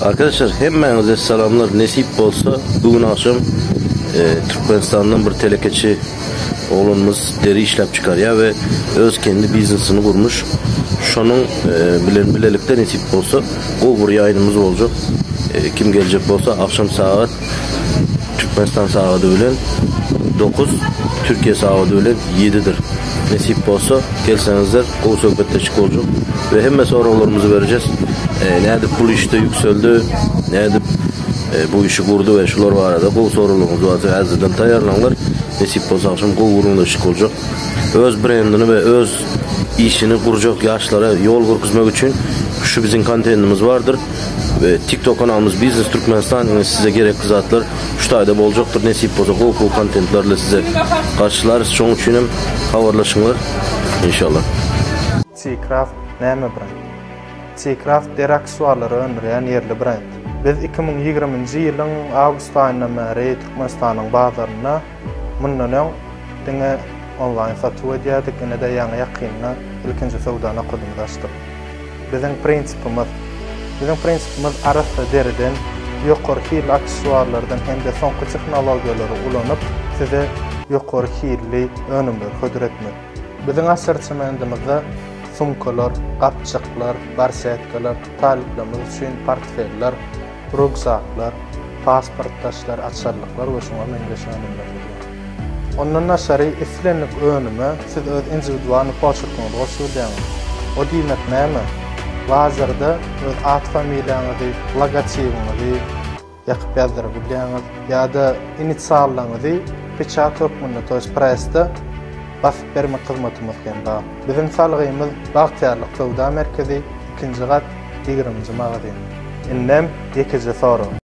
Arkadaşlar hemmenize selamlar. Nesip olsa bugün akşam Türkmenistan'dan bir telekeçi oğlumuz deri işlep çıkarıyor ve öz kendi biznesini kurmuş. Şunun bilelikte nesip olsa o buraya yayınımız olacak. Kim gelecek olsa akşam saat Türkmenistan saati öğlen 9, Türkiye saati öğlen 7'dir. Nesip olsa gelsenizler o sohbette çık olacak ve hemen sorularımızı vereceğiz. Nerede bu işte yükseldi, nerede bu işi kurdu ve şular var arada bu sorularımız var. Azizden tayarlanlar. Nesip olsa akşam kurulunda çık olacak. Öz brandini ve öz işini kuracak yaşlara yol kurguzmak için şu bizim kontentimiz vardır. Ve TikTok kanalımız Business Türkmenistan size gerekli zatlar şu tayda olacaktır. Nesip olsa o kontentlerle size karşılarız. Şunun için hem haberleşinler inşallah. Seacraft näme brand? Seacraft derak sualları öndüren yerli brand. Biz 2020 yılın Ağustos ayından beri Türkmenistan'ın bazarına mundan denge online satış ediyoruz. Yine de yanı yakınına ilkinci savdana kodumlaştık. Bizim prensipimiz arası deriden yukarı hil aksesuarlardan hem de son teknolojiyaları kullanıp size yukarı hilli önümler hödretmek. Bizim asortimentimizde sumkalar, kapçıklar, barsetkalar, taliplerimiz için portfeller, rugsaklar, pasport taşlar, açarlıklar ve şuna mengeşanlar. Ondan aşağı islenlik önüme siz öz individual poşetinizi oluşturduğunuz. O demek näme? Hazırda öz at familyanızı, logotipinizi yakıp yazdırabileceğiniz ya da initiallarınızı pechat öpmünde toz presta basıp verme hizmetimiz var. Bizim salgıyımız Bahtiyarlık Savda Merkezi 2. kat 20. magazin. İnnem 2. soru.